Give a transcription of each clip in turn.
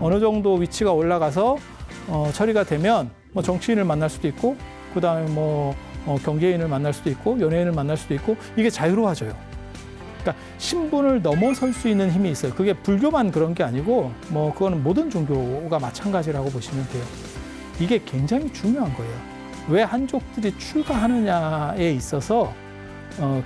어느 정도 위치가 올라가서 처리가 되면 뭐 정치인을 만날 수도 있고 그다음에 뭐 경제인을 만날 수도 있고 연예인을 만날 수도 있고 이게 자유로워져요. 그러니까 신분을 넘어설 수 있는 힘이 있어요. 그게 불교만 그런 게 아니고 뭐 그거는 모든 종교가 마찬가지라고 보시면 돼요. 이게 굉장히 중요한 거예요. 왜 한족들이 출가하느냐에 있어서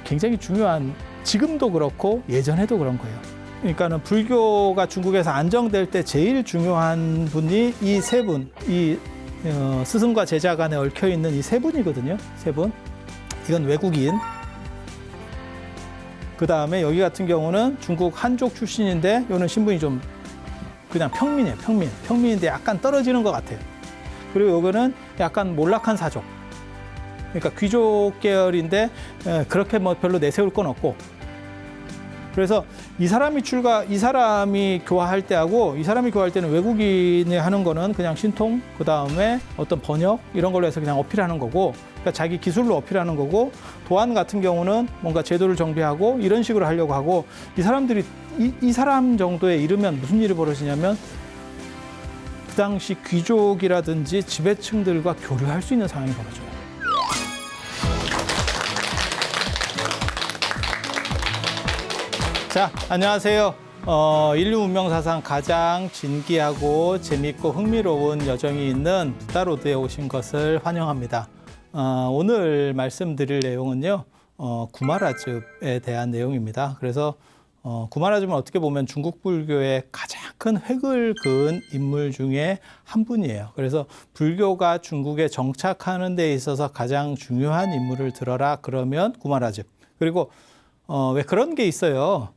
굉장히 중요한, 지금도 그렇고 예전에도 그런 거예요. 그러니까는 불교가 중국에서 안정될 때 제일 중요한 분이 이 세 분, 스승과 제자 간에 얽혀 있는 이 세 분이거든요. 세 분. 이건 외국인. 그 다음에 여기 같은 경우는 중국 한족 출신인데 이거는 신분이 좀 그냥 평민이에요. 평민인데 약간 떨어지는 것 같아요. 그리고 이거는 약간 몰락한 사족. 그러니까 귀족 계열인데 그렇게 뭐 별로 내세울 건 없고. 그래서 이 사람이 교화할 때하고 이 사람이 교화할 때는 외국인이 하는 거는 그냥 신통, 그 다음에 어떤 번역 이런 걸로 해서 그냥 어필하는 거고, 그러니까 자기 기술로 어필하는 거고, 도안 같은 경우는 뭔가 제도를 정비하고 이런 식으로 하려고 하고, 이 사람들이 이 사람 정도에 이르면 무슨 일이 벌어지냐면 그 당시 귀족이라든지 지배층들과 교류할 수 있는 상황이 벌어져요. 자, 안녕하세요. 인류 문명 사상 가장 진기하고 재밌고 흥미로운 여정이 있는 부다로드에 오신 것을 환영합니다. 오늘 말씀드릴 내용은요, 구마라즙에 대한 내용입니다. 그래서 구마라즙은 어떻게 보면 중국 불교의 가장 큰 획을 그은 인물 중에 한 분이에요. 그래서 불교가 중국에 정착하는 데 있어서 가장 중요한 인물을 들어라 그러면 구마라즙. 그리고 왜 그런 게 있어요.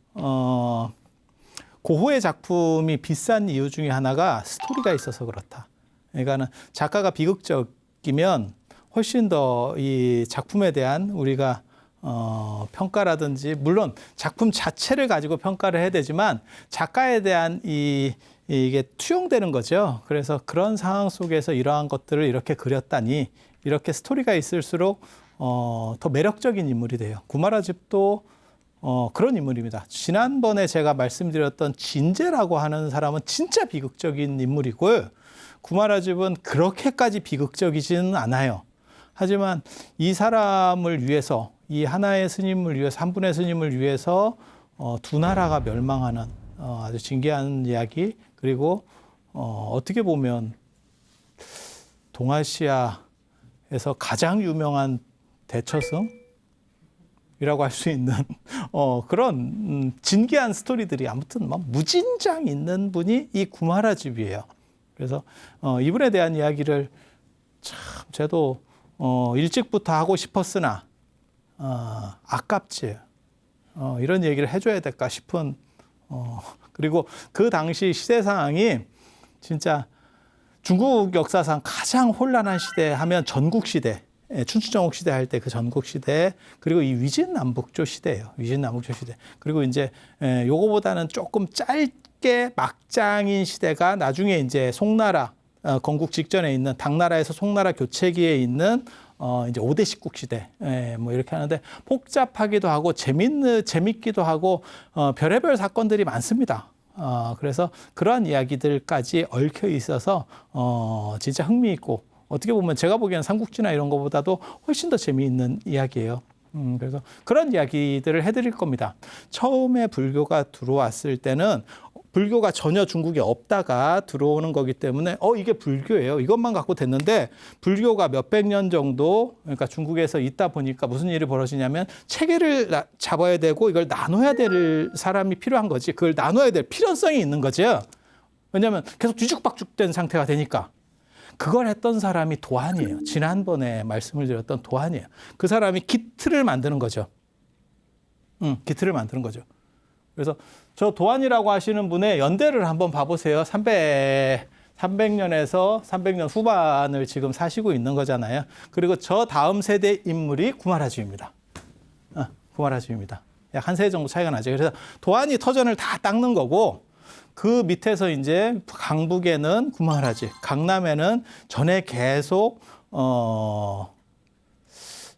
고흐의 작품이 비싼 이유 중에 하나가 스토리가 있어서 그렇다. 그러니까는 작가가 비극적이면 훨씬 더 이 작품에 대한 우리가 평가라든지, 물론 작품 자체를 가지고 평가를 해야 되지만 작가에 대한 이게 투영되는 거죠. 그래서 그런 상황 속에서 이러한 것들을 이렇게 그렸다니, 이렇게 스토리가 있을수록 더 매력적인 인물이 돼요. 구마라즙도 그런 인물입니다. 지난번에 제가 말씀드렸던 진제라고 하는 사람은 진짜 비극적인 인물이고요. 구마라즙은 그렇게까지 비극적이지는 않아요. 하지만 이 사람을 위해서, 이 하나의 스님을 위해서, 한 분의 스님을 위해서 두 나라가 멸망하는 아주 진귀한 이야기, 그리고 어떻게 보면 동아시아에서 가장 유명한 대처승? 이라고 할 수 있는 그런 진귀한 스토리들이 아무튼 막 무진장 있는 분이 이 구마라즙이에요. 그래서 이분에 대한 이야기를 참 저도 일찍부터 하고 싶었으나 아깝지. 이런 얘기를 해줘야 될까 싶은 그리고 그 당시 시대 상황이 진짜 중국 역사상 가장 혼란한 시대 하면 전국 시대. 춘추전국 시대 할 때 그 전국 시대, 그리고 이 위진남북조 시대예요. 위진남북조 시대. 그리고 이제 요거보다는 조금 짧게 막장인 시대가 나중에 이제 송나라, 건국 직전에 있는 당나라에서 송나라 교체기에 있는 이제 5대 십국 시대, 뭐 이렇게 하는데 복잡하기도 하고 재밌기도 하고 별의별 사건들이 많습니다. 그래서 그러한 이야기들까지 얽혀 있어서 진짜 흥미있고, 어떻게 보면 제가 보기에는 삼국지나 이런 것보다도 훨씬 더 재미있는 이야기예요. 그래서 그런 이야기들을 해드릴 겁니다. 처음에 불교가 들어왔을 때는 불교가 전혀 중국에 없다가 들어오는 거기 때문에 이게 불교예요. 이것만 갖고 됐는데, 불교가 몇백 년 정도, 그러니까 중국에서 있다 보니까 무슨 일이 벌어지냐면 체계를 잡아야 되고 이걸 나눠야 될 사람이 필요한 거지. 그걸 나눠야 될 필요성이 있는 거죠. 왜냐하면 계속 뒤죽박죽된 상태가 되니까. 그걸 했던 사람이 도안이에요. 지난번에 말씀을 드렸던 도안이에요. 그 사람이 기틀을 만드는 거죠. 기틀을 만드는 거죠. 그래서 저 도안이라고 하시는 분의 연대를 한번 봐보세요. 300년에서 300년 후반을 지금 사시고 있는 거잖아요. 그리고 저 다음 세대 인물이 구마라즙입니다. 구마라즙입니다. 약 한 세대 정도 차이가 나죠. 그래서 도안이 터전을 다 닦는 거고, 그 밑에서 이제 강북에는 구마라즙, 강남에는 전에 계속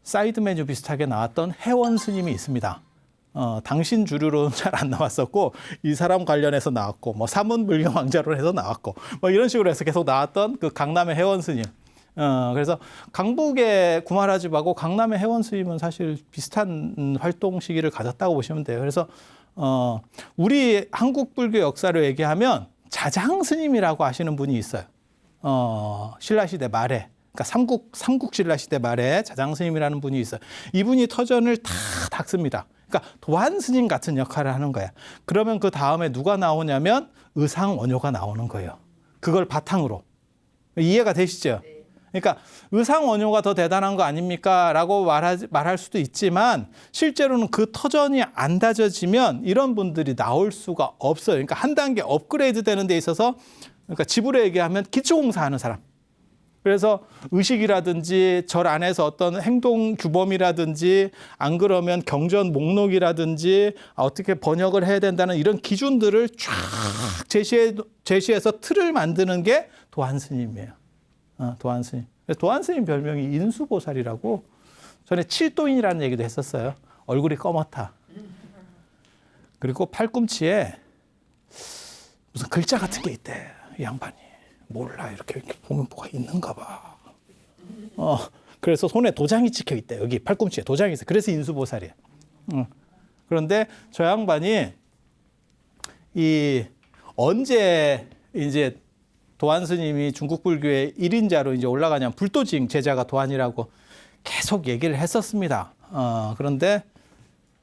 사이드 메뉴 비슷하게 나왔던 해원 스님이 있습니다. 당신 주류로는 잘 안 나왔었고 이 사람 관련해서 나왔고 뭐 사문불경 왕자로 해서 나왔고 뭐 이런 식으로 해서 계속 나왔던 그 강남의 해원 스님. 그래서 강북의 구마라집하고 강남의 해원 스님은 사실 비슷한 활동 시기를 가졌다고 보시면 돼요. 그래서 우리 한국 불교 역사를 얘기하면 자장 스님이라고 하시는 분이 있어요. 신라시대 말에. 그러니까 삼국 신라시대 말에 자장 스님이라는 분이 있어요. 이분이 터전을 다 닦습니다. 그러니까 도안 스님 같은 역할을 하는 거야. 그러면 그 다음에 누가 나오냐면 의상원효가 나오는 거예요. 그걸 바탕으로. 이해가 되시죠? 그러니까 의상원효가 더 대단한 거 아닙니까? 라고 말할 수도 있지만 실제로는 그 터전이 안 다져지면 이런 분들이 나올 수가 없어요. 그러니까 한 단계 업그레이드 되는 데 있어서 그러니까 집으로 얘기하면 기초공사하는 사람. 그래서 의식이라든지 절 안에서 어떤 행동 규범이라든지 안 그러면 경전 목록이라든지 어떻게 번역을 해야 된다는 이런 기준들을 쫙 제시해서 틀을 만드는 게 도안 스님이에요. 도안 스님. 도안 스님 별명이 인수보살이라고 전에 칠도인이라는 얘기도 했었어요. 얼굴이 검었다. 그리고 팔꿈치에 무슨 글자 같은 게 있대. 이 양반이. 몰라. 이렇게 보면 뭐가 있는가 봐. 그래서 손에 도장이 찍혀 있대. 여기 팔꿈치에 도장이 있어. 그래서 인수보살이에요. 그런데 저 양반이 언제 이제 도안 스님이 중국 불교의 1인자로 이제 올라가냐면 불도징 제자가 도안이라고 계속 얘기를 했었습니다. 그런데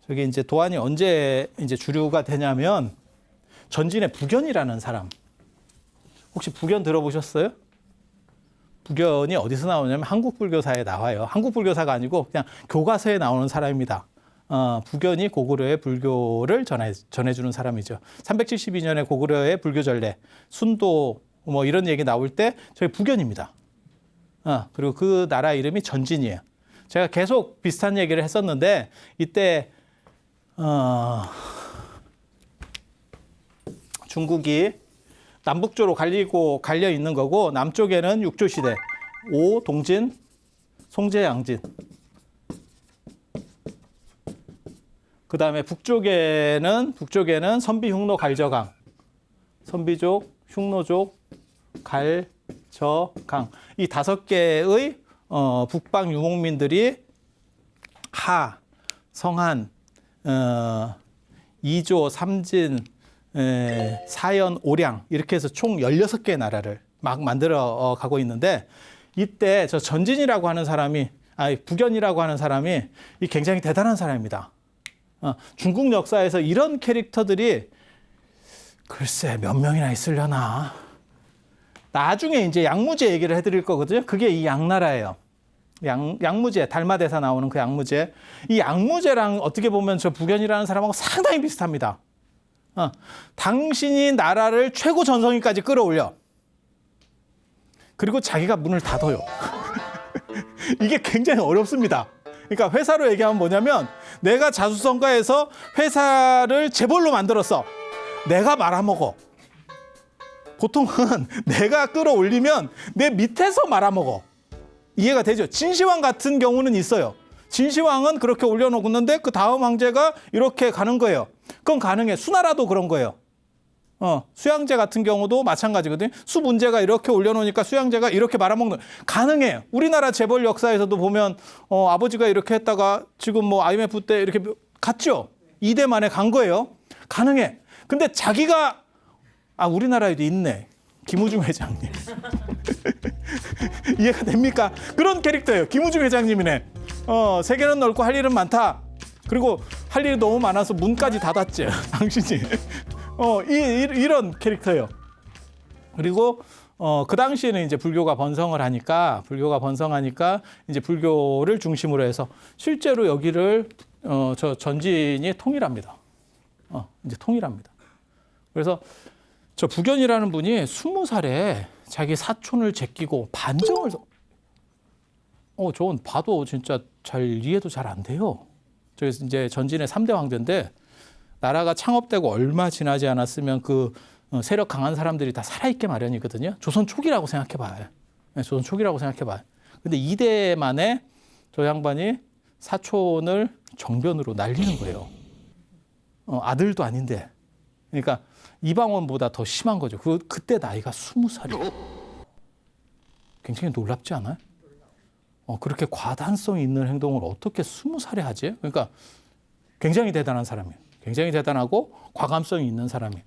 저기 이제 도안이 언제 이제 주류가 되냐면 전진의 부견이라는 사람. 혹시 부견 들어보셨어요? 부견이 어디서 나오냐면 한국불교사에 나와요. 한국불교사가 아니고 그냥 교과서에 나오는 사람입니다. 부견이 고구려의 불교를 전해주는 사람이죠. 372년에 고구려의 불교전례, 순도 뭐 이런 얘기 나올 때 저희 부견입니다. 그리고 그 나라 이름이 전진이에요. 제가 계속 비슷한 얘기를 했었는데 이때 중국이 남북조로 갈려 있는 거고 남쪽에는 육조시대 오, 동진, 송제, 양진. 그 다음에 북쪽에는 선비, 흉노, 갈저강. 선비족, 흉노족, 갈저강. 이 5개의 북방 유목민들이 하, 성한, 이조, 삼진, 사연, 오량 이렇게 해서 총 16개의 나라를 막 만들어 가고 있는데 이때 저 전진이라고 하는 사람이 부견이라고 하는 사람이 굉장히 대단한 사람입니다. 중국 역사에서 이런 캐릭터들이 글쎄 몇 명이나 있으려나. 나중에 이제 양무제 얘기를 해드릴 거거든요. 그게 이 양나라예요. 양무제, 달마대사 나오는 그 양무제. 이 양무제랑 어떻게 보면 저 부견이라는 사람하고 상당히 비슷합니다. 당신이 나라를 최고 전성기까지 끌어올려. 그리고 자기가 문을 닫아요. 이게 굉장히 어렵습니다. 그러니까 회사로 얘기하면 뭐냐면 내가 자수성가해서 회사를 재벌로 만들었어. 내가 말아먹어. 보통은 내가 끌어올리면 내 밑에서 말아먹어. 이해가 되죠? 진시황 같은 경우는 있어요. 진시황은 그렇게 올려놓았는데 그 다음 황제가 이렇게 가는 거예요. 그건 가능해. 수나라도 그런 거예요. 수양제 같은 경우도 마찬가지거든요. 수문제가 이렇게 올려놓으니까 수양제가 이렇게 말아먹는 가능해요. 우리나라 재벌 역사에서도 보면 아버지가 이렇게 했다가 지금 뭐 IMF 때 이렇게 갔죠. 2대 만에 간 거예요. 가능해. 근데 자기가 우리나라에도 있네. 김우중 회장님. 이해가 됩니까? 그런 캐릭터예요. 김우중 회장님이네. 세계는 넓고 할 일은 많다. 그리고 할 일이 너무 많아서 문까지 닫았지. 당신이. 이런 캐릭터예요. 그리고 그 당시에는 이제 불교가 번성하니까 이제 불교를 중심으로 해서 실제로 여기를 저 전진이 통일합니다. 이제 통일합니다. 그래서 저 부견이라는 분이 20살에 자기 사촌을 제끼고 반정을 저건 봐도 진짜 잘 이해도 잘 안 돼요. 저 이제 전진의 3대 황제인데 나라가 창업되고 얼마 지나지 않았으면 그 세력 강한 사람들이 다 살아있게 마련이거든요. 조선 초기라고 생각해봐요. 네, 조선 초기라고 생각해봐요. 근데 2대 만에 저 양반이 사촌을 정변으로 날리는 거예요. 아들도 아닌데. 그러니까 이방원보다 더 심한 거죠. 그때 나이가 20살이에요. 굉장히 놀랍지 않아요? 그렇게 과단성이 있는 행동을 어떻게 20살에 하지? 그러니까 굉장히 대단한 사람이에요. 굉장히 대단하고 과감성이 있는 사람이에요.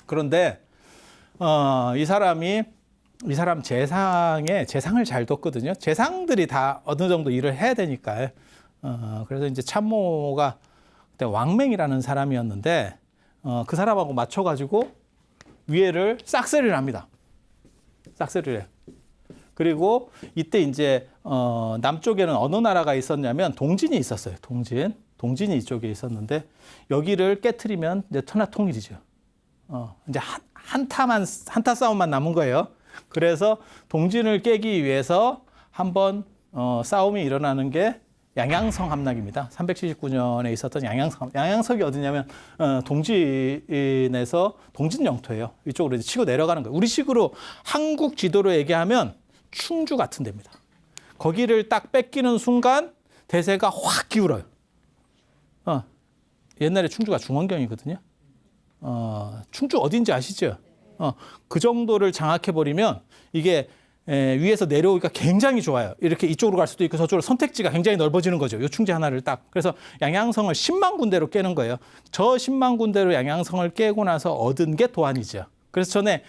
그런데 이 사람 재상을 잘 뒀거든요. 재상들이 다 어느 정도 일을 해야 되니까요. 그래서 이제 참모가 그때 왕맹이라는 사람이었는데 그 사람하고 맞춰가지고 위해를 싹쓸이를 합니다. 싹쓸이를 해요. 그리고 이때 이제 남쪽에는 어느 나라가 있었냐면 동진이 있었어요. 동진이 이쪽에 있었는데 여기를 깨트리면 이제 천하통일이죠. 이제 한타 싸움만 남은 거예요. 그래서 동진을 깨기 위해서 한번 싸움이 일어나는 게 양양성 함락입니다. 379년에 있었던 양양성. 양양성이 어디냐면 동진에서 동진 영토예요. 이쪽으로 이제 치고 내려가는 거예요. 우리식으로 한국 지도로 얘기하면 충주 같은 데입니다. 거기를 딱 뺏기는 순간 대세가 확 기울어요. 옛날에 충주가 중원경이거든요. 충주 어딘지 아시죠? 그 정도를 장악해버리면 이게 위에서 내려오기가 굉장히 좋아요. 이렇게 이쪽으로 갈 수도 있고 저쪽으로 선택지가 굉장히 넓어지는 거죠. 요 충지 하나를 딱. 그래서 양양성을 10만 군데로 깨는 거예요. 저 10만 군데로 양양성을 깨고 나서 얻은 게 도안이죠. 그래서 전에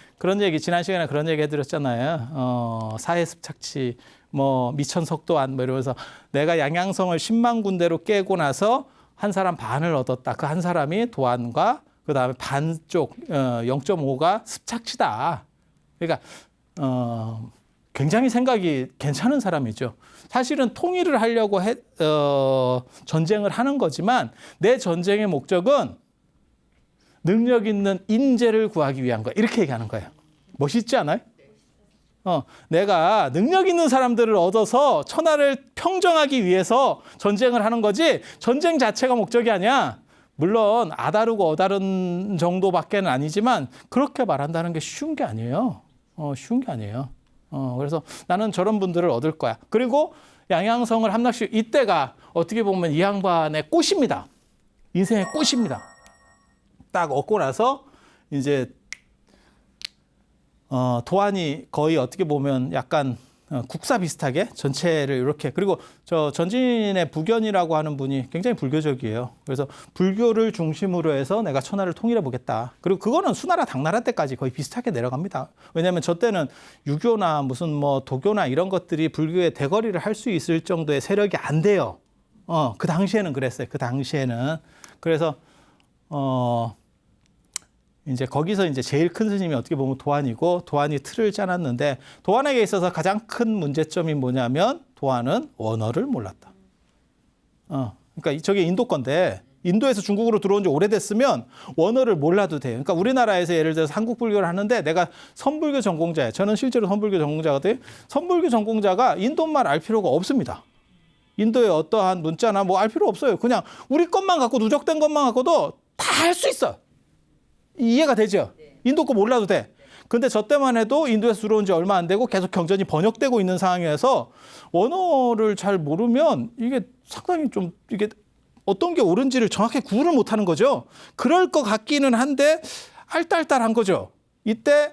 지난 시간에 그런 얘기 해드렸잖아요. 사해습착치, 미천석도안 이러면서 내가 양양성을 10만 군데로 깨고 나서 한 사람 반을 얻었다. 그 한 사람이 도안과 그 다음에 반쪽 0.5가 습착치다. 그러니까 굉장히 생각이 괜찮은 사람이죠. 사실은 통일을 하려고 전쟁을 하는 거지만 내 전쟁의 목적은 능력 있는 인재를 구하기 위한 거야. 이렇게 얘기하는 거예요. 멋있지 않아요? 내가 능력 있는 사람들을 얻어서 천하를 평정하기 위해서 전쟁을 하는 거지 전쟁 자체가 목적이 아니야. 물론 아다르고 어다른 정도밖에는 아니지만 그렇게 말한다는 게 쉬운 게 아니에요. 쉬운 게 아니에요. 그래서 나는 저런 분들을 얻을 거야. 그리고 양양성을 함락시키고 이때가 어떻게 보면 이 양반의 꽃입니다. 인생의 꽃입니다. 딱 얻고 나서 이제 도안이 거의 어떻게 보면 약간 국사 비슷하게 전체를 이렇게 그리고 저 전진의 부견이라고 하는 분이 굉장히 불교적이에요. 그래서 불교를 중심으로 해서 내가 천하를 통일해 보겠다. 그리고 그거는 수나라 당나라 때까지 거의 비슷하게 내려갑니다. 왜냐하면 저 때는 유교나 무슨 도교나 이런 것들이 불교의 대거리를 할 수 있을 정도의 세력이 안 돼요. 그 당시에는 그랬어요. 그 당시에는 그래서 이제 거기서 이제 제일 큰 스님이 어떻게 보면 도안이고 도안이 틀을 짜놨는데 도안에게 있어서 가장 큰 문제점이 뭐냐면 도안은 원어를 몰랐다. 그러니까 저게 인도 건데 인도에서 중국으로 들어온 지 오래됐으면 원어를 몰라도 돼요. 그러니까 우리나라에서 예를 들어서 한국 불교를 하는데 내가 선불교 전공자예요. 저는 실제로 선불교 전공자거든요. 선불교 전공자가 인도말 알 필요가 없습니다. 인도의 어떠한 문자나 알 필요 없어요. 그냥 우리 것만 갖고 누적된 것만 갖고도 다 할 수 있어. 이해가 되죠? 인도 거 몰라도 돼. 근데 저 때만 해도 인도에서 들어온 지 얼마 안 되고 계속 경전이 번역되고 있는 상황에서 원어를 잘 모르면 이게 상당히 좀 이게 어떤 게 옳은지를 정확히 구분을 못하는 거죠. 그럴 것 같기는 한데 알딸딸한 거죠. 이때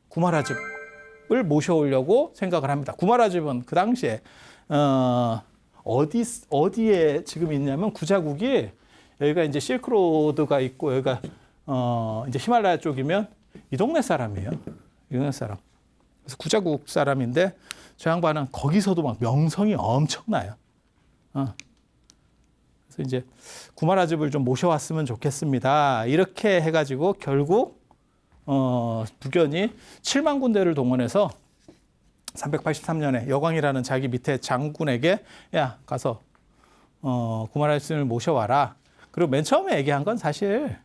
구마라집을 모셔오려고 생각을 합니다. 구마라집은 그 당시에 어디에 지금 있냐면 구자국이 여기가 이제 실크로드가 있고 여기가 이제 히말라야 쪽이면 이 동네 사람이에요. 이 동네 사람. 그래서 구자국 사람인데 저 양반은 거기서도 막 명성이 엄청나요. 그래서 이제 구마라집을 좀 모셔왔으면 좋겠습니다. 이렇게 해가지고 결국 부견이 7만 군대를 동원해서 383년에 여광이라는 자기 밑에 장군에게 야 가서 구마라집을 모셔와라. 그리고 맨 처음에 얘기한 건 사실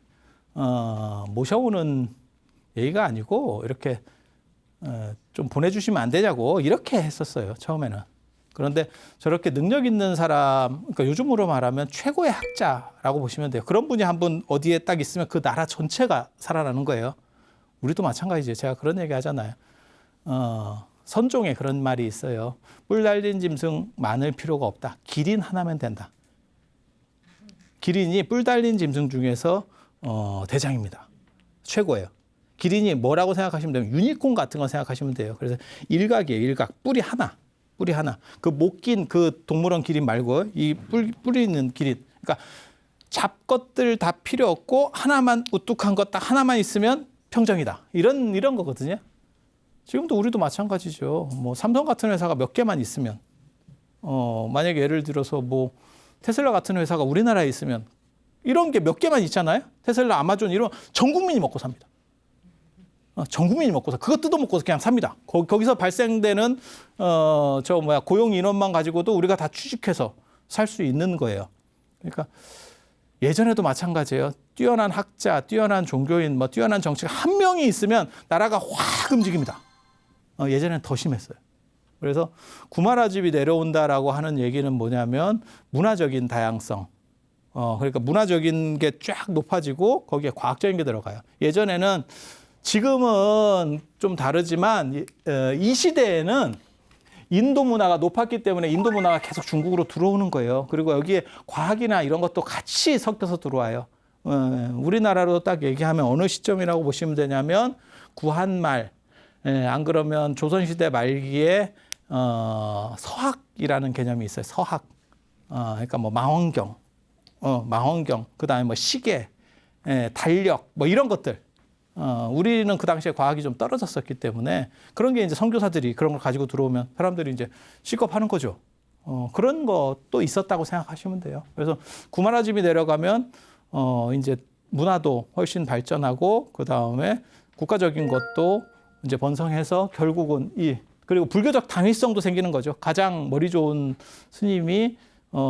모셔오는 얘기가 아니고 이렇게 좀 보내주시면 안 되냐고 이렇게 했었어요. 처음에는. 그런데 저렇게 능력 있는 사람, 그러니까 요즘으로 말하면 최고의 학자라고 보시면 돼요. 그런 분이 한 분 어디에 딱 있으면 그 나라 전체가 살아나는 거예요. 우리도 마찬가지죠. 제가 그런 얘기 하잖아요. 선종에 그런 말이 있어요. 뿔 달린 짐승 많을 필요가 없다. 기린 하나면 된다. 기린이 뿔 달린 짐승 중에서 대장입니다. 최고예요. 기린이 뭐라고 생각하시면 되면 유니콘 같은 거 생각하시면 돼요. 그래서 일각이에요. 일각. 뿔이 하나. 그 못 긴 그 동물원 기린 말고 이 뿔이 있는 기린. 그러니까 잡것들 다 필요 없고 하나만 우뚝한 것 딱 하나만 있으면 평정이다. 이런 거거든요. 지금도 우리도 마찬가지죠. 뭐 삼성 같은 회사가 몇 개만 있으면 만약에 예를 들어서 뭐 테슬라 같은 회사가 우리나라에 있으면 이런 게 몇 개만 있잖아요. 테슬라, 아마존 이런 전 국민이 먹고 삽니다. 전 국민이 먹고 사. 그거 뜯어먹고서 그냥 삽니다. 거기서 발생되는 고용 인원만 가지고도 우리가 다 취직해서 살 수 있는 거예요. 그러니까 예전에도 마찬가지예요. 뛰어난 학자, 뛰어난 종교인, 뛰어난 정치가 한 명이 있으면 나라가 확 움직입니다. 예전에는 더 심했어요. 그래서 구마라집이 내려온다라고 하는 얘기는 뭐냐면 문화적인 다양성. 그러니까 문화적인 게 쫙 높아지고 거기에 과학적인 게 들어가요. 예전에는 지금은 좀 다르지만 이 시대에는 인도 문화가 높았기 때문에 인도 문화가 계속 중국으로 들어오는 거예요. 그리고 여기에 과학이나 이런 것도 같이 섞여서 들어와요. 우리나라로 딱 얘기하면 어느 시점이라고 보시면 되냐면 구한말, 안 그러면 조선시대 말기에 서학이라는 개념이 있어요. 서학. 그러니까 뭐 망원경, 그다음에 뭐 시계, 달력, 뭐 이런 것들. 우리는 그 당시에 과학이 좀 떨어졌었기 때문에 그런 게 이제 선교사들이 그런 걸 가지고 들어오면 사람들이 이제 실겁하는 거죠. 그런 것도 있었다고 생각하시면 돼요. 그래서 구마라집이 내려가면 이제 문화도 훨씬 발전하고 그 다음에 국가적인 것도 이제 번성해서 결국은 그리고 불교적 당위성도 생기는 거죠. 가장 머리 좋은 스님이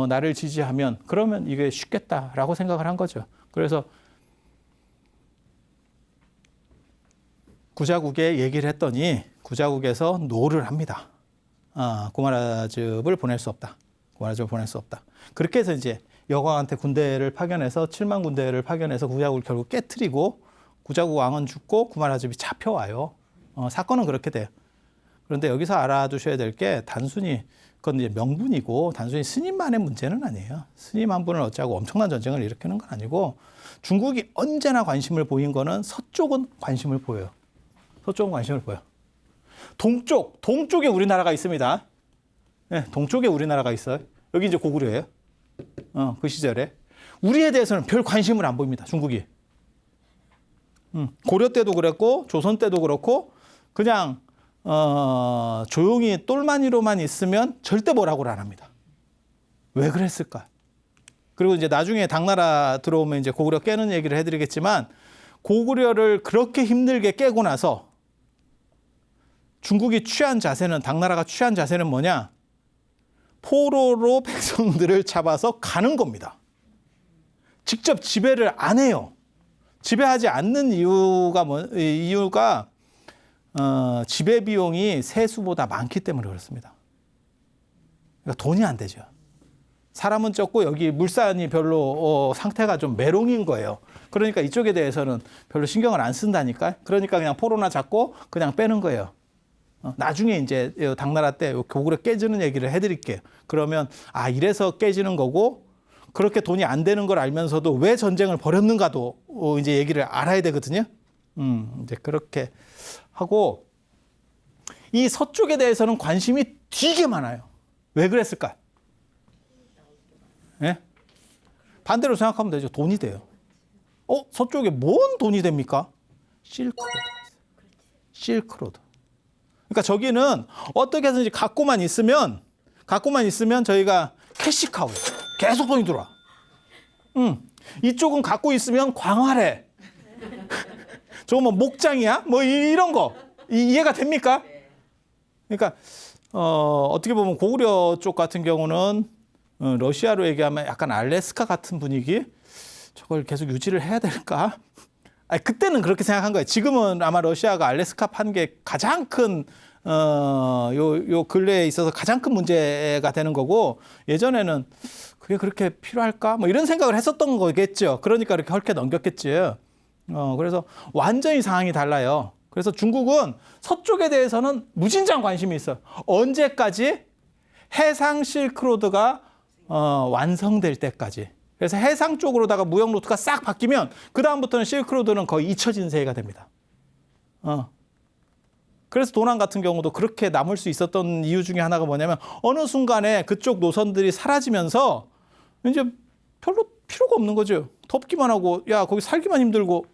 나를 지지하면 그러면 이게 쉽겠다라고 생각을 한 거죠. 그래서 구자국에 얘기를 했더니 구자국에서 노를 합니다. 구마라즙을 보낼 수 없다. 그렇게 해서 이제 여광한테 군대를 파견해서 7만 군대를 파견해서 구자국을 결국 깨트리고 구자국 왕은 죽고 구마라즙이 잡혀와요. 사건은 그렇게 돼요. 그런데 여기서 알아두셔야 될 게 단순히 그건 이제 명분이고 단순히 스님만의 문제는 아니에요. 스님 한 분을 어쩌고 엄청난 전쟁을 일으키는 건 아니고 중국이 언제나 관심을 보인 거는 서쪽은 관심을 보여요. 동쪽에 우리나라가 있습니다. 네, 동쪽에 우리나라가 있어요. 여기 이제 고구려예요. 그 시절에. 우리에 대해서는 별 관심을 안 보입니다. 중국이. 고려 때도 그랬고 조선 때도 그렇고 그냥 조용히 똘마니로만 있으면 절대 뭐라고를 안 합니다. 왜 그랬을까? 그리고 이제 나중에 당나라 들어오면 이제 고구려 깨는 얘기를 해드리겠지만 고구려를 그렇게 힘들게 깨고 나서 중국이 취한 자세는 당나라가 취한 자세는 뭐냐? 포로로 백성들을 잡아서 가는 겁니다. 직접 지배를 안 해요. 지배하지 않는 이유가 지배 비용이 세수보다 많기 때문에 그렇습니다. 그러니까 돈이 안 되죠. 사람은 적고 여기 물산이 별로 상태가 좀 메롱인 거예요. 그러니까 이쪽에 대해서는 별로 신경을 안 쓴다니까. 그러니까 그냥 포로나 잡고 그냥 빼는 거예요. 나중에 이제 당나라 때 고구려 깨지는 얘기를 해드릴게요. 그러면 이래서 깨지는 거고 그렇게 돈이 안 되는 걸 알면서도 왜 전쟁을 벌였는가도 이제 얘기를 알아야 되거든요. 이제 그렇게 하고 이 서쪽에 대해서는 관심이 되게 많아요. 왜 그랬을까? 예? 반대로 생각하면 되죠. 돈이 돼요. 서쪽에 뭔 돈이 됩니까? 실크로드. 그러니까 저기는 어떻게 해서든지 갖고만 있으면 저희가 캐시카우예요. 계속 돈이 들어와. 이쪽은 갖고 있으면 광활해. 저거 뭐 목장이야? 뭐 이런 거. 이해가 됩니까? 그러니까 어떻게 보면 고구려 쪽 같은 경우는 러시아로 얘기하면 약간 알래스카 같은 분위기? 저걸 계속 유지를 해야 될까? 그때는 그렇게 생각한 거예요. 지금은 아마 러시아가 알래스카 판 게 가장 큰 요 근래에 있어서 가장 큰 문제가 되는 거고 예전에는 그게 그렇게 필요할까? 뭐 이런 생각을 했었던 거겠죠. 그러니까 이렇게 헐게 넘겼겠지. 그래서 완전히 상황이 달라요. 그래서 중국은 서쪽에 대해서는 무진장 관심이 있어요. 언제까지? 해상 실크로드가 완성될 때까지. 그래서 해상 쪽으로다가 무역 루트가 싹 바뀌면 그 다음부터는 실크로드는 거의 잊혀진 세계가 됩니다. 그래서 도난 같은 경우도 그렇게 남을 수 있었던 이유 중에 하나가 뭐냐면 어느 순간에 그쪽 노선들이 사라지면서 이제 별로 필요가 없는 거죠. 덥기만 하고 야 거기 살기만 힘들고.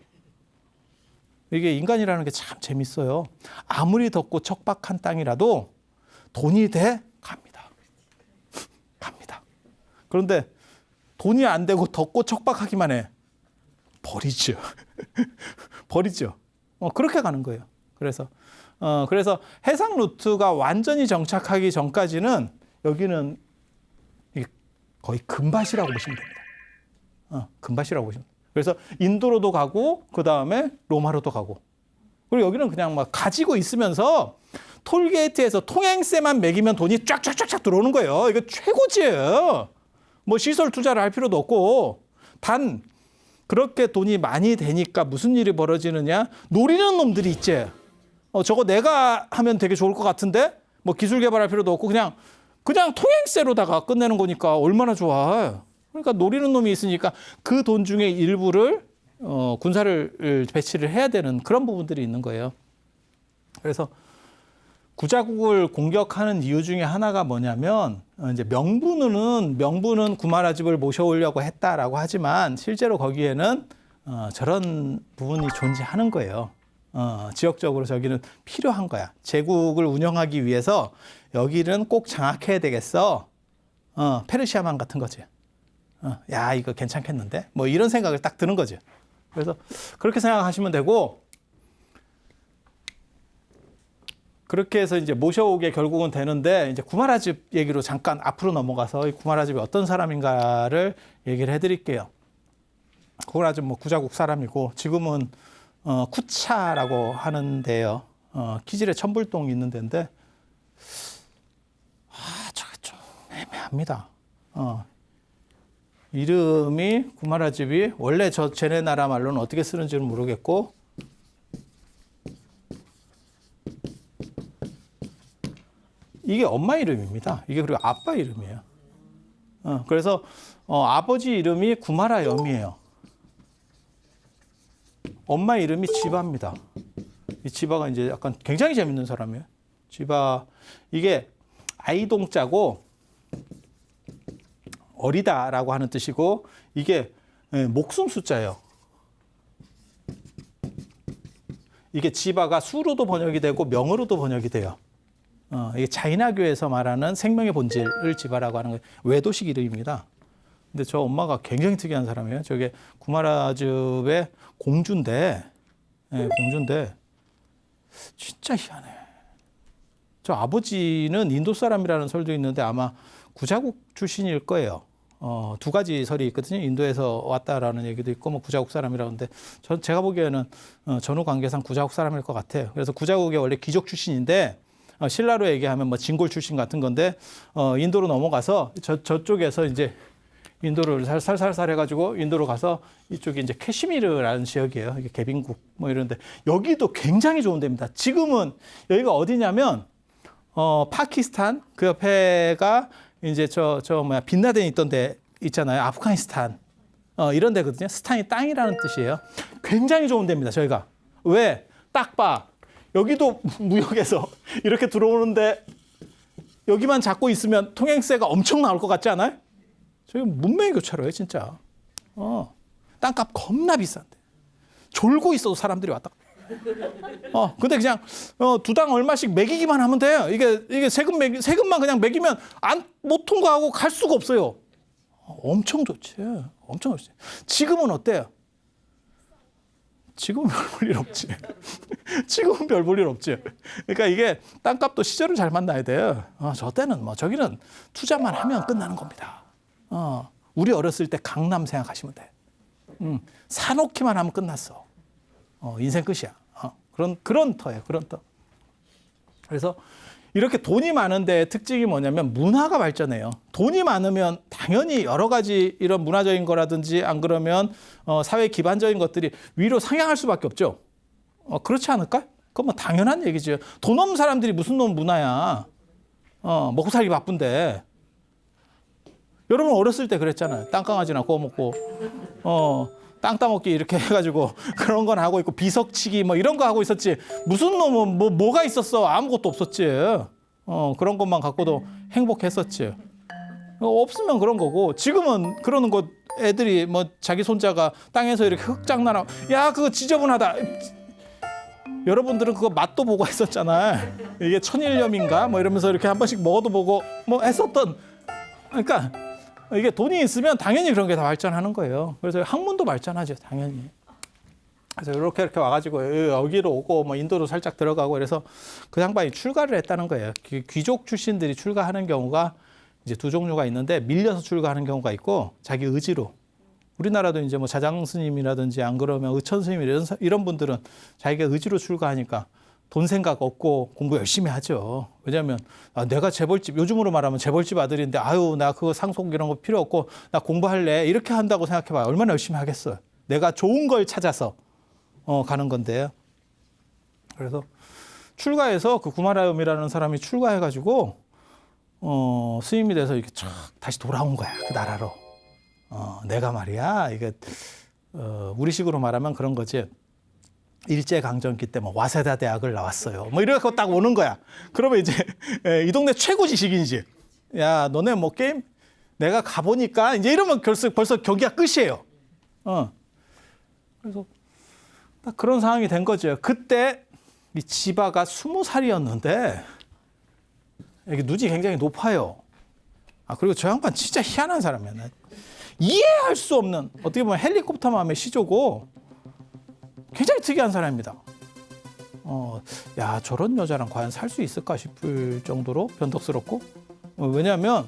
이게 인간이라는 게 참 재밌어요. 아무리 덥고 척박한 땅이라도 돈이 돼? 갑니다. 갑니다. 그런데 돈이 안 되고 덥고 척박하기만 해. 버리죠. 버리죠. 그렇게 가는 거예요. 그래서 해상 루트가 완전히 정착하기 전까지는 여기는 거의 금밭이라고 보시면 됩니다. 금밭이라고 보시면 됩니다. 그래서 인도로도 가고 그 다음에 로마로도 가고 그리고 여기는 그냥 막 가지고 있으면서 톨게이트에서 통행세만 매기면 돈이 쫙쫙쫙쫙 들어오는 거예요. 이거 최고지예요. 뭐 시설 투자를 할 필요도 없고 단 그렇게 돈이 많이 되니까 무슨 일이 벌어지느냐 노리는 놈들이 있지. 저거 내가 하면 되게 좋을 것 같은데 뭐 기술 개발할 필요도 없고 그냥 통행세로다가 끝내는 거니까 얼마나 좋아. 그러니까 노리는 놈이 있으니까 그 돈 중에 일부를 군사를 배치를 해야 되는 그런 부분들이 있는 거예요. 그래서 구자국을 공격하는 이유 중에 하나가 뭐냐면 이제 명분은 구마라집을 모셔오려고 했다라고 하지만 실제로 거기에는 저런 부분이 존재하는 거예요. 지역적으로 저기는 필요한 거야. 제국을 운영하기 위해서 여기는 꼭 장악해야 되겠어. 페르시아만 같은 거지. 야 이거 괜찮겠는데? 뭐 이런 생각을 딱 드는 거죠. 그래서 그렇게 생각하시면 되고 그렇게 해서 이제 모셔오게 결국은 되는데 이제 구마라집 얘기로 잠깐 앞으로 넘어가서 이 구마라집이 어떤 사람인가를 얘기를 해드릴게요. 구마라집 뭐 구자국 사람이고 지금은 쿠차라고 하는데요. 기질에 천불동이 있는 데인데 저게 좀 애매합니다. 이름이 구마라집이 원래 쟤네 나라 말로는 어떻게 쓰는지는 모르겠고 이게 엄마 이름입니다. 이게 그리고 아빠 이름이에요. 그래서 아버지 이름이 구마라염이에요. 엄마 이름이 지바입니다. 이 지바가 이제 약간 굉장히 재밌는 사람이에요. 지바 이게 아이동자고 어리다라고 하는 뜻이고 이게 목숨 숫자예요. 이게 지바가 수로도 번역이 되고 명으로도 번역이 돼요. 이게 자이나교에서 말하는 생명의 본질을 지바라고 하는 거예요. 외도식 이름입니다. 근데 저 엄마가 굉장히 특이한 사람이에요. 저게 구마라즙의 공주인데, 공주인데 진짜 희한해. 저 아버지는 인도 사람이라는 설도 있는데 아마 구자국 출신일 거예요. 두 가지 설이 있거든요. 인도에서 왔다라는 얘기도 있고, 뭐 구자국 사람이라고 하는데, 제가 보기에는 전후 관계상 구자국 사람일 것 같아요. 그래서 구자국이 원래 귀족 출신인데, 신라로 얘기하면 뭐 진골 출신 같은 건데, 인도로 넘어가서 저쪽에서 이제 인도를 살살살 해가지고 인도로 가서 이쪽이 이제 캐시미르라는 지역이에요. 이게 개빈국 뭐 이런데 여기도 굉장히 좋은 데입니다. 지금은 여기가 어디냐면 파키스탄 그 옆에가 이제 빈라덴이 있던 데 있잖아요. 아프가니스탄 이런 데거든요. 스탄이 땅이라는 뜻이에요. 굉장히 좋은 데입니다. 저희가 왜? 딱 봐. 여기도 무역에서 이렇게 들어오는데 여기만 잡고 있으면 통행세가 엄청 나올 것 같지 않아요? 저희 문명의 교차로예요, 진짜. 땅값 겁나 비싼데. 졸고 있어도 사람들이 왔다. 근데 그냥 두당 얼마씩 매기기만 하면 돼요. 이게 세금만 그냥 매기면 못 통과하고 갈 수가 없어요. 엄청 좋지. 엄청 좋지. 지금은 어때요? 지금은 별 볼 일 없지. 지금은 별 볼 일 없지. 그러니까 이게 땅값도 시절을 잘 만나야 돼요. 저 때는 뭐 저기는 투자만 하면 끝나는 겁니다. 우리 어렸을 때 강남 생각하시면 돼. 사놓기만 하면 끝났어. 인생 끝이야. 그런 터예요. 그런 터. 그래서 이렇게 돈이 많은데 특징이 뭐냐면 문화가 발전해요. 돈이 많으면 당연히 여러 가지 이런 문화적인 거라든지 안 그러면 사회 기반적인 것들이 위로 상향할 수밖에 없죠. 그렇지 않을까? 그건 뭐 당연한 얘기죠. 돈 없는 사람들이 무슨 놈 문화야. 먹고 살기 바쁜데. 여러분 어렸을 때 그랬잖아요. 땅강아지나 구워 먹고, 땅 따먹기 이렇게 해가지고 그런 건 하고 있고 비석치기 뭐 이런 거 하고 있었지. 무슨 놈은 뭐가 있었어? 아무것도 없었지. 그런 것만 갖고도 행복했었지. 없으면 그런 거고. 지금은 그러는 거 애들이 뭐 자기 손자가 땅에서 이렇게 흙장난하고 야 그거 지저분하다. 여러분들은 그거 맛도 보고 했었잖아요. 이게 천일염인가 뭐 이러면서 이렇게 한 번씩 먹어도 보고 뭐 했었던. 그러니까 이게 돈이 있으면 당연히 그런 게 다 발전하는 거예요. 그래서 학문도 발전하죠, 당연히. 그래서 이렇게 와가지고 여기로 오고 뭐 인도로 살짝 들어가고 그래서 그 양반이 출가를 했다는 거예요. 귀족 출신들이 출가하는 경우가 이제 두 종류가 있는데 밀려서 출가하는 경우가 있고 자기 의지로. 우리나라도 이제 뭐 자장 스님이라든지 안 그러면 의천 스님 이런 분들은 자기가 의지로 출가하니까 돈 생각 없고 공부 열심히 하죠. 왜냐하면 내가 재벌집, 요즘으로 말하면 재벌집 아들인데 아유 나 그거 상속 이런 거 필요 없고 나 공부할래 이렇게 한다고 생각해봐요. 얼마나 열심히 하겠어요. 내가 좋은 걸 찾아서 가는 건데요. 그래서 출가해서 그 구마라염이라는 사람이 출가해가지고 스님이 돼서 이렇게 쫙 다시 돌아온 거야. 그 나라로. 내가 말이야 이게 우리식으로 말하면 그런 거지. 일제강점기 때 뭐 와세다 대학을 나왔어요. 뭐 이렇게 딱 오는 거야. 그러면 이제 이 동네 최고 지식인이지. 야 너네 뭐 게임 내가 가보니까 이제 이러면 벌써 경기가 끝이에요. 그래서 딱 그런 상황이 된 거죠. 그때 이 지바가 20살이었는데 이게 눈이 굉장히 높아요. 그리고 저 양반 진짜 희한한 사람이야. 이해할 수 없는 어떻게 보면 헬리콥터 마음의 시조고 굉장히 특이한 사람입니다. 야 저런 여자랑 과연 살 수 있을까 싶을 정도로 변덕스럽고 왜냐하면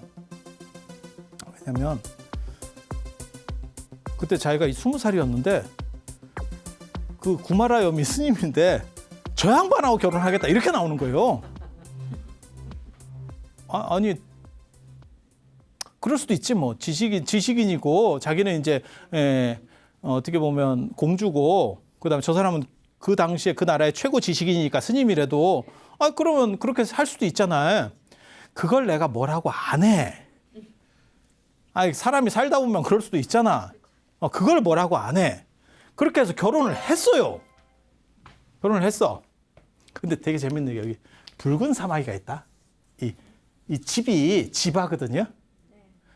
그때 자기가 20살이었는데 그 구마라염이 스님인데 저 양반하고 결혼하겠다 이렇게 나오는 거예요. 아니 그럴 수도 있지 뭐 지식인이고 자기는 이제 어떻게 보면 공주고 그다음에 저 사람은 그 당시에 그 나라의 최고 지식인이니까 스님이라도 그러면 그렇게 할 수도 있잖아요. 그걸 내가 뭐라고 안 해. 사람이 살다 보면 그럴 수도 있잖아. 그걸 뭐라고 안 해. 그렇게 해서 결혼을 했어요. 결혼을 했어. 근데 되게 재밌는 게 여기 붉은 사마귀가 있다. 이 집이 지바거든요.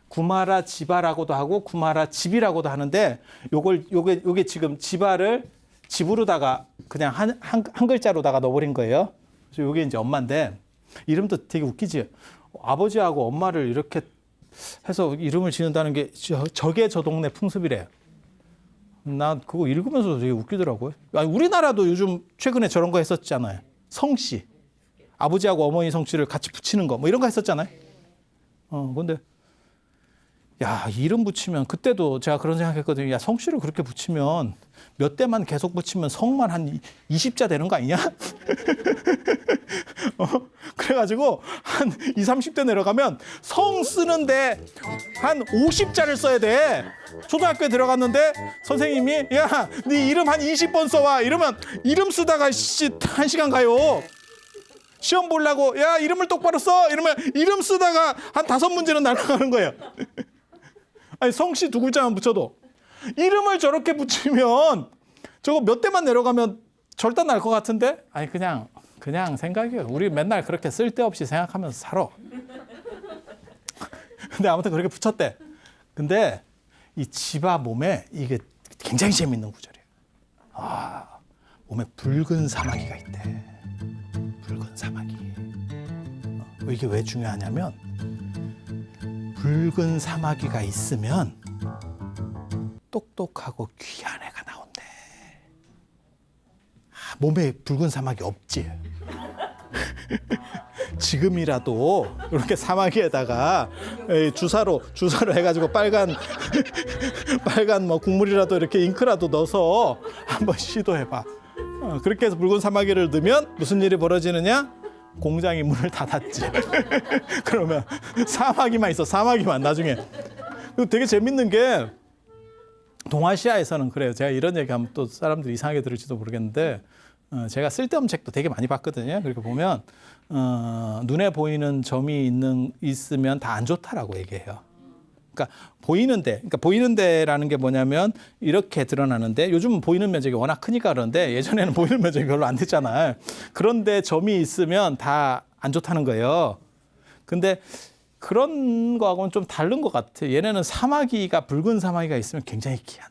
구마라 지바라고도 하고 구마라 집이라고도 하는데 요게 지금 지바를 집으로다가 그냥 한 글자로다가 넣어버린 거예요. 그래서 요게 이제 엄마인데 이름도 되게 웃기지. 아버지하고 엄마를 이렇게 해서 이름을 지는다는 게 저게 저 동네 풍습이래. 나 그거 읽으면서 되게 웃기더라고요. 우리나라도 요즘 최근에 저런 거 했었잖아요. 성씨. 아버지하고 어머니 성씨를 같이 붙이는 거 뭐 이런 거 했었잖아요. 근데 야 이름 붙이면 그때도 제가 그런 생각했거든요. 야 성씨를 그렇게 붙이면 몇 대만 계속 붙이면 성만 한 20자 되는 거 아니냐? 그래가지고 한 20, 30대 내려가면 성 쓰는데 한 50자를 써야 돼. 초등학교에 들어갔는데 선생님이 야 네 이름 한 20번 써와 이러면 이름 쓰다가 1시간 가요. 시험 보려고 야 이름을 똑바로 써 이러면 이름 쓰다가 한 5문제는 날아가는 거예요. 아니 성씨 2글자만 붙여도 이름을 저렇게 붙이면 저거 몇 대만 내려가면 절단 날 것 같은데 아니 그냥 생각이에요. 우리 맨날 그렇게 쓸데없이 생각하면서 살아. 근데 아무튼 그렇게 붙였대. 근데 이 지바 몸에 이게 굉장히 재밌는 구절이에요. 몸에 붉은 사마귀가 있대. 붉은 사마귀. 이게 왜 중요하냐면 붉은 사마귀가 있으면 똑똑하고 귀한 애가 나온대. 몸에 붉은 사마귀 없지. 지금이라도 이렇게 사마귀에다가 주사로 해가지고 빨간 뭐 국물이라도 이렇게 잉크라도 넣어서 한번 시도해봐. 그렇게 해서 붉은 사마귀를 넣으면 무슨 일이 벌어지느냐? 공장이 문을 닫았지. 그러면 사마귀만 있어. 사마귀만 나중에. 되게 재밌는 게 동아시아에서는 그래요. 제가 이런 얘기하면 또 사람들이 이상하게 들을지도 모르겠는데 제가 쓸데없는 책도 되게 많이 봤거든요. 그렇게 보면 눈에 보이는 점이 있으면 다 안 좋다라고 얘기해요. 그러니까 보이는데라는 게 뭐냐면 이렇게 드러나는데 요즘은 보이는 면적이 워낙 크니까 그런데 예전에는 보이는 면적이 별로 안 됐잖아요. 그런데 점이 있으면 다 안 좋다는 거예요. 근데 그런 거하고는 좀 다른 것 같아요. 얘네는 붉은 사마귀가 있으면 굉장히 귀한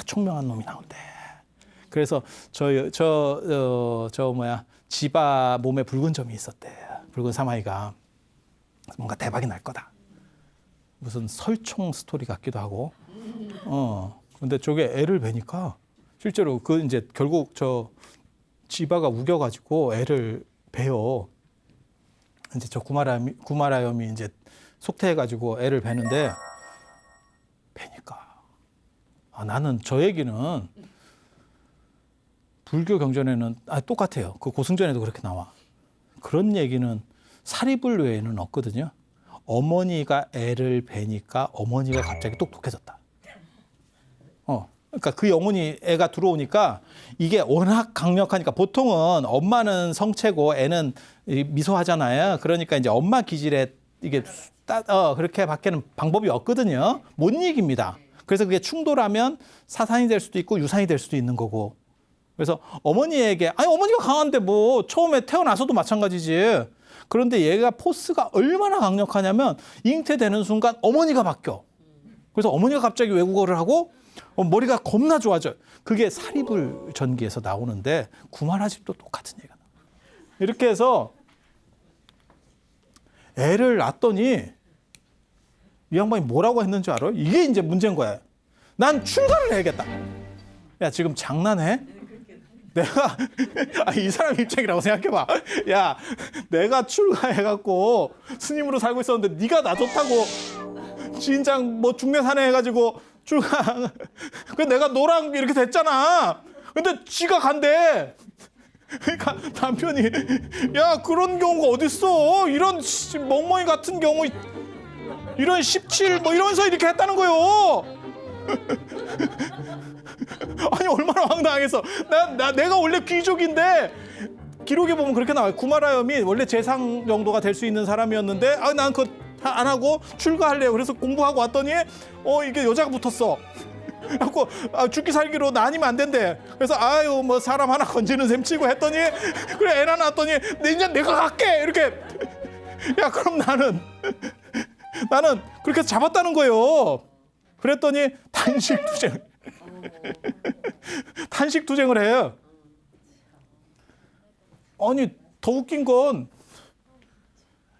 총명한 놈이 나온대. 그래서 지바 몸에 붉은 점이 있었대. 붉은 사마귀가 뭔가 대박이 날 거다. 무슨 설총 스토리 같기도 하고. 근데 저게 애를 베니까 실제로 이제 결국 지바가 우겨가지고 애를 베요. 이제 구마라염이 이제 속퇴해가지고 애를 베는데 베니까 나는 저 얘기는 불교 경전에는 똑같아요. 그 고승전에도 그렇게 나와. 그런 얘기는 사리불 외에는 없거든요. 어머니가 애를 베니까 어머니가 갑자기 똑똑해졌다. 그러니까 그 영혼이 애가 들어오니까 이게 워낙 강력하니까 보통은 엄마는 성체고 애는 미소하잖아요. 그러니까 이제 엄마 기질에 이게 그렇게 밖에는 방법이 없거든요. 못 이깁니다. 그래서 그게 충돌하면 사산이 될 수도 있고 유산이 될 수도 있는 거고. 그래서 어머니에게 어머니가 강한데 뭐 처음에 태어나서도 마찬가지지. 그런데 얘가 포스가 얼마나 강력하냐면 잉태되는 순간 어머니가 바뀌어. 그래서 어머니가 갑자기 외국어를 하고 머리가 겁나 좋아져. 그게 사리불 전기에서 나오는데 구마라집도 똑같은 얘기가 나와. 이렇게 해서 애를 낳았더니 이 양반이 뭐라고 했는지 알아? 이게 이제 문제인 거야. 난 출가를 해야겠다. 야, 지금 장난해? 내가 이 사람 입장이라고 생각해봐. 야, 내가 출가해갖고 스님으로 살고 있었는데 네가 나 좋다고 진장 뭐 중내산에 해가지고 출가. 그 내가 너랑 이렇게 됐잖아. 근데 지가 간대. 그러니까 남편이 야, 그런 경우가 어딨어? 이런 멍멍이 같은 경우 이런 17 뭐 이러면서 이렇게 했다는 거요. 아니 얼마나 황당하겠어. 내가 원래 귀족인데 기록에 보면 그렇게 나와요. 구마라염이 원래 재상 정도가 될 수 있는 사람이었는데 난 그거 안 하고 출가할래요. 그래서 공부하고 왔더니 이게 여자가 붙었어. 하고 죽기 살기로 나 아니면 안 된대. 그래서 뭐 사람 하나 건지는 셈 치고 했더니 그래 애 하나 낳았더니 이제 내가 갈게 이렇게. 야, 그럼 나는 그렇게 잡았다는 거예요. 그랬더니 탄식 투쟁을 해요. 아니 더 웃긴 건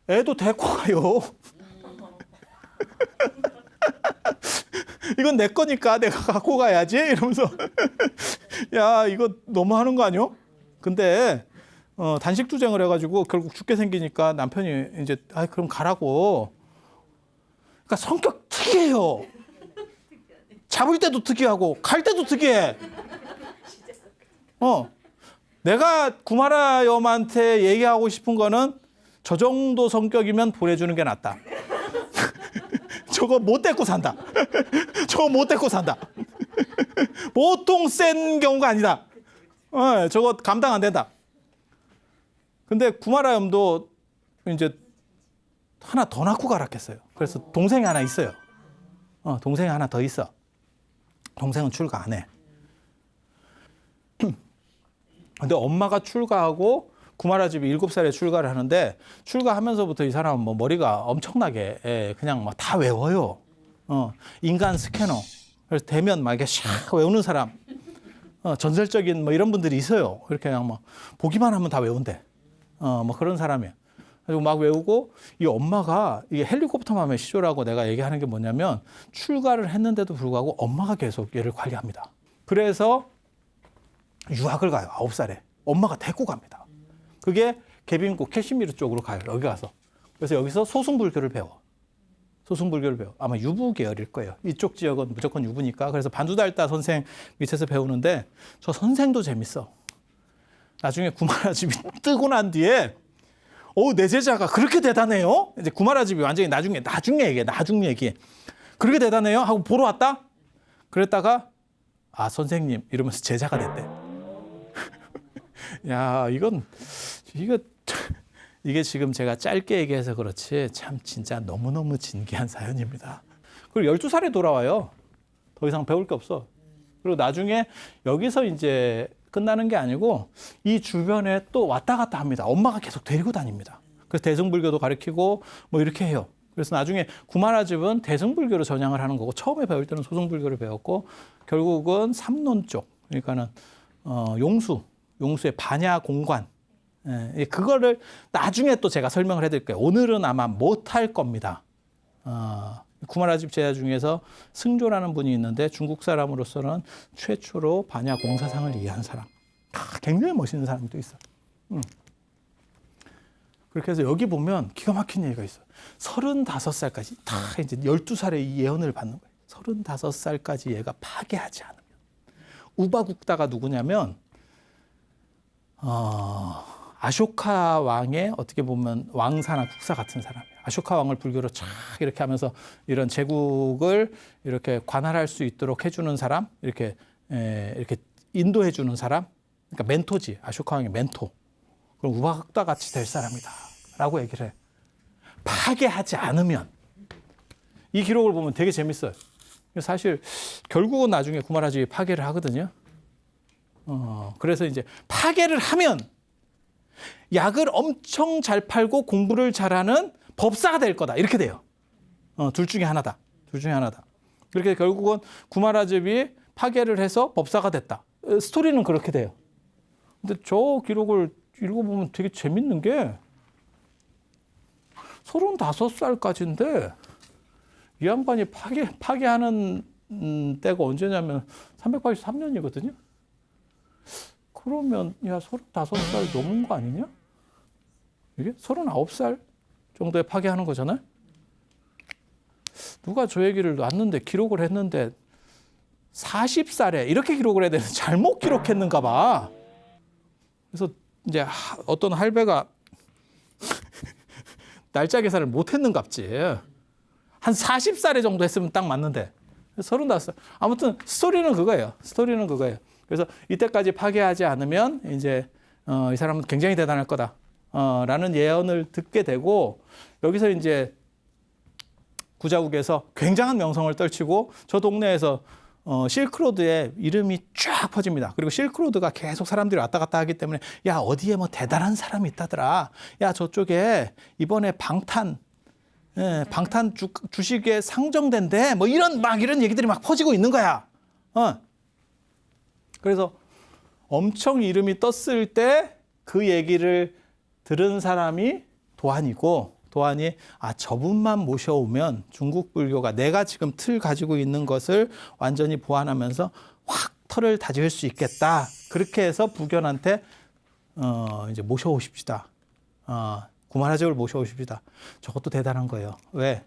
애도 데리고 가요. 이건 내 거니까 내가 갖고 가야지 이러면서 야, 이거 너무 하는 거 아니요? 근데 단식 투쟁을 해가지고 결국 죽게 생기니까 남편이 이제 그럼 가라고. 그러니까 성격 특이해요. 잡을 때도 특이하고 갈 때도 특이해. 내가 구마라염한테 얘기하고 싶은 거는 저 정도 성격이면 보내주는 게 낫다. 저거 못 데리고 산다. 저거 못 데리고 산다. 보통 센 경우가 아니다. 저거 감당 안 된다. 근데 구마라염도 이제 하나 더 낳고 가라했어요. 그래서 동생이 하나 있어요. 동생이 하나 더 있어. 동생은 출가 안 해. 근데 엄마가 출가하고 구마라집이 7살에 출가를 하는데 출가하면서부터 이 사람은 뭐 머리가 엄청나게 그냥 막 다 외워요. 인간 스캐너. 그래서 대면 막 이렇게 샥 외우는 사람. 전설적인 뭐 이런 분들이 있어요. 그렇게 그냥 막 보기만 하면 다 외운대. 뭐 그런 사람이에요. 그리고 막 외우고 이 엄마가 이게 헬리콥터 맘의 시조라고 내가 얘기하는 게 뭐냐면 출가를 했는데도 불구하고 엄마가 계속 얘를 관리합니다. 그래서 유학을 가요. 9살에. 엄마가 데리고 갑니다. 그게 개빈국 캐시미르 쪽으로 가요. 여기 가서. 그래서 여기서 소승불교를 배워. 아마 유부 계열일 거예요. 이쪽 지역은 무조건 유부니까. 그래서 반두달다 선생 밑에서 배우는데 저 선생도 재밌어. 나중에 구마라집이 뜨고 난 뒤에 내 제자가 그렇게 대단해요? 이제 구마라집이 완전히 나중에 얘기해. 그렇게 대단해요? 하고 보러 왔다? 그랬다가 선생님 이러면서 제자가 됐대. 야, 이게 지금 제가 짧게 얘기해서 그렇지 참 진짜 너무너무 진기한 사연입니다. 그리고 12살에 돌아와요. 더 이상 배울 게 없어. 그리고 나중에 여기서 이제 끝나는 게 아니고 이 주변에 또 왔다 갔다 합니다. 엄마가 계속 데리고 다닙니다. 그래서 대승불교도 가르치고 뭐 이렇게 해요. 그래서 나중에 구마라 집은 대승불교로 전향을 하는 거고 처음에 배울 때는 소승불교를 배웠고 결국은 삼론 쪽 그러니까는 용수의 반야 공관 그거를 나중에 또 제가 설명을 해드릴게요. 오늘은 아마 못할 겁니다. 구마라 집 제자 중에서 승조라는 분이 있는데 중국 사람으로서는 최초로 반야 공사상을 이해한 사람. 굉장히 멋있는 사람도 있어. 그렇게 해서 여기 보면 기가 막힌 얘기가 있어요. 35살까지 다 이제 12살에 이 예언을 받는 거예요. 35살까지 얘가 파괴하지 않으면. 우바국다가 누구냐면 아쇼카 왕의 어떻게 보면 왕사나 국사 같은 사람이에요. 아쇼카 왕을 불교로 쫙 이렇게 하면서 이런 제국을 이렇게 관할할 수 있도록 해주는 사람, 이렇게 인도해주는 사람, 그러니까 멘토지. 아쇼카 왕의 멘토. 그럼 우바국다 같이 될 사람이다라고 얘기를 해. 파괴하지 않으면 이 기록을 보면 되게 재밌어요. 사실 결국은 나중에 구마라 집이 파괴를 하거든요. 그래서 이제 파괴를 하면 약을 엄청 잘 팔고 공부를 잘하는 법사가 될 거다. 이렇게 돼요. 둘 중에 하나다. 그렇게 결국은 구마라 집이 파괴를 해서 법사가 됐다. 스토리는 그렇게 돼요. 근데 저 기록을 읽어보면 되게 재밌는 게 35살까지인데 이 양반이 파괴하는 때가 언제냐면 383년이거든요. 그러면 야 35살 넘은 거 아니냐? 이게 39살 정도에 파괴하는 거잖아요. 누가 저 얘기를 놨는데 기록을 했는데 40살에 이렇게 기록을 해야 되는데 잘못 기록했는가 봐. 그래서 이제 어떤 할배가 날짜 계산을 못 했는갑지. 한 40살에 정도 했으면 딱 맞는데 35살. 아무튼 스토리는 그거예요. 그래서 이때까지 파괴하지 않으면 이제 이 사람은 굉장히 대단할 거다. 라는 예언을 듣게 되고 여기서 이제 구자국에서 굉장한 명성을 떨치고 저 동네에서 실크로드의 이름이 쫙 퍼집니다. 그리고 실크로드가 계속 사람들이 왔다 갔다 하기 때문에 야 어디에 뭐 대단한 사람이 있다더라. 야 저쪽에 이번에 방탄 주식에 상정된대. 뭐 이런 얘기들이 막 퍼지고 있는 거야. 그래서 엄청 이름이 떴을 때 그 얘기를 들은 사람이 도안이고 도안이 저분만 모셔오면 중국 불교가 내가 지금 틀 가지고 있는 것을 완전히 보완하면서 확 털을 다질 수 있겠다. 그렇게 해서 부견한테 이제 모셔오십시다. 구마라 집을 모셔오십시다. 저것도 대단한 거예요. 왜?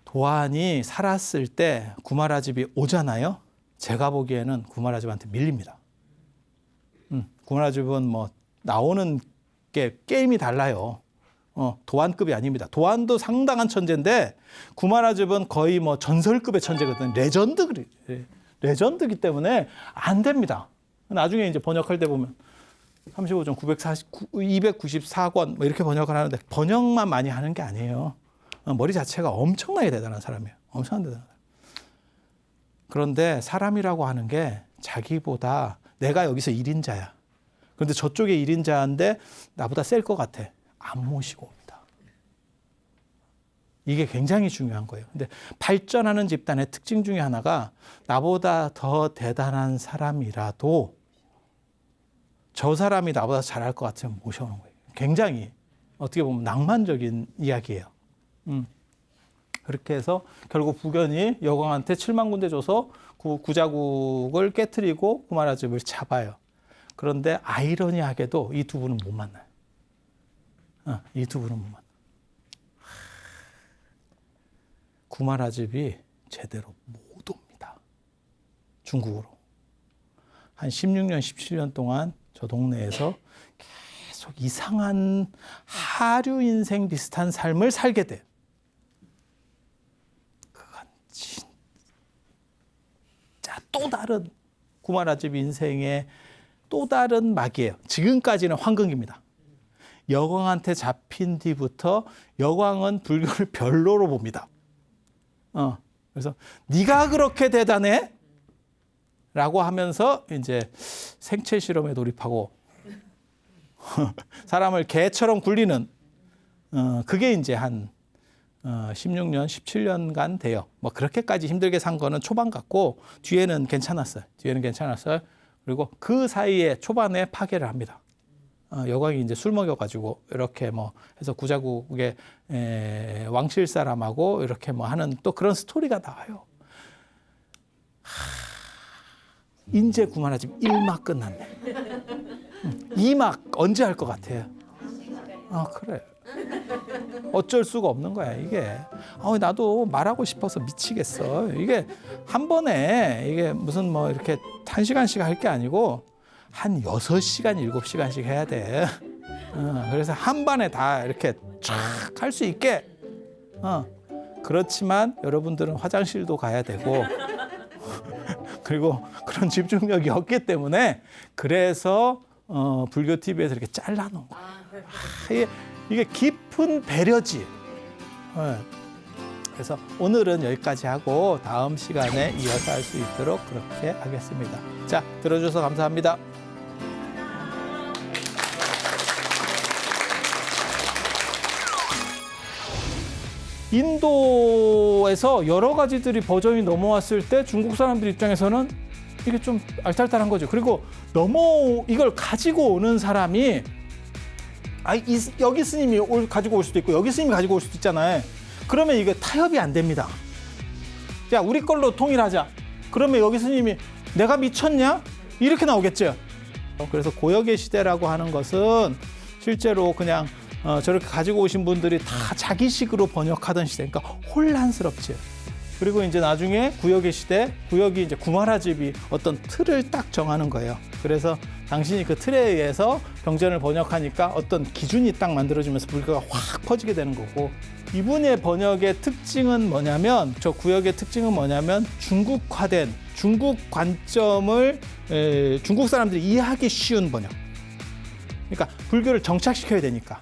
도안이 살았을 때 구마라 집이 오잖아요. 제가 보기에는 구마라 집한테 밀립니다. 구마라 집은 뭐 나오는 게 게임이 달라요. 도안급이 아닙니다. 도안도 상당한 천재인데 구마라 집은 거의 뭐 전설급의 천재거든. 레전드기 때문에 안 됩니다. 나중에 이제 번역할 때 보면 35점 294권 뭐 이렇게 번역을 하는데 번역만 많이 하는 게 아니에요. 머리 자체가 엄청나게 대단한 사람이에요. 엄청나게 대단한 사람. 그런데 사람이라고 하는 게 자기보다 내가 여기서 1인자야. 그런데 저쪽에 1인자인데 나보다 셀 것 같아. 안 모시고 옵니다. 이게 굉장히 중요한 거예요. 근데 발전하는 집단의 특징 중에 하나가 나보다 더 대단한 사람이라도 저 사람이 나보다 잘할 것 같으면 모셔오는 거예요. 굉장히 어떻게 보면 낭만적인 이야기예요. 그렇게 해서 결국 부견이 여광한테 7만 군대 줘서 구자국을 깨트리고 구마라 집을 잡아요. 그런데 아이러니하게도 이 두 분은 못 만나요. 이 두 분은 못 만나요. 구마라 집이 제대로 못 옵니다. 중국으로. 한 16년, 17년 동안 저 동네에서 계속 이상한 하류 인생 비슷한 삶을 살게 돼요. 그건 진짜 또 다른 구마라 집 인생의 또 다른 막이에요. 지금까지는 황금기입니다. 여광한테 잡힌 뒤부터 여광은 불교를 별로로 봅니다. 그래서 네가 그렇게 대단해? 라고 하면서 이제 생체 실험에 돌입하고 사람을 개처럼 굴리는 그게 이제 한 16년, 17년간 돼요. 뭐 그렇게까지 힘들게 산 거는 초반 같고 뒤에는 괜찮았어요. 그리고 그 사이에 초반에 파괴를 합니다. 여광이 이제 술 먹여가지고 이렇게 뭐 해서 구자국의 왕실 사람하고 이렇게 뭐 하는 또 그런 스토리가 나와요. 이제 그만하지. 1막 끝났네. 2막 언제 할 것 같아요? 그래. 어쩔 수가 없는 거야, 이게. 나도 말하고 싶어서 미치겠어. 이게 한 번에 이게 무슨 뭐 이렇게 1시간씩 할 게 아니고 한 6시간, 7시간씩 해야 돼. 그래서 한 번에 다 이렇게 쫙 할 수 있게. 그렇지만 여러분들은 화장실도 가야 되고 그리고 그런 집중력이 없기 때문에 그래서 불교 TV에서 이렇게 잘라놓은 거예요. 이게 깊은 배려지. 그래서 오늘은 여기까지 하고 다음 시간에 이어서 할 수 있도록 그렇게 하겠습니다. 자, 들어주셔서 감사합니다. 인도에서 여러 가지들이 버전이 넘어왔을 때 중국 사람들 입장에서는 이게 좀 알딸딸한 거죠. 그리고 이걸 가지고 오는 사람이 여기 스님이 가지고 올 수도 있고 여기 스님이 가지고 올 수도 있잖아요. 그러면 이게 타협이 안 됩니다. 야, 우리 걸로 통일하자. 그러면 여기 스님이 내가 미쳤냐? 이렇게 나오겠죠. 그래서 고역의 시대라고 하는 것은 실제로 그냥 저렇게 가지고 오신 분들이 다 자기식으로 번역하던 시대. 그러니까 혼란스럽지. 그리고 이제 나중에 구역의 시대, 구역이 이제 구마라집이 어떤 틀을 딱 정하는 거예요. 그래서 당신이 그 틀에 의해서 병전을 번역하니까 어떤 기준이 딱 만들어지면서 불교가 확 퍼지게 되는 거고, 이분의 번역의 특징은 뭐냐면, 저 구역의 특징은 뭐냐면 중국화된 중국 관점을 중국 사람들이 이해하기 쉬운 번역. 그러니까 불교를 정착시켜야 되니까.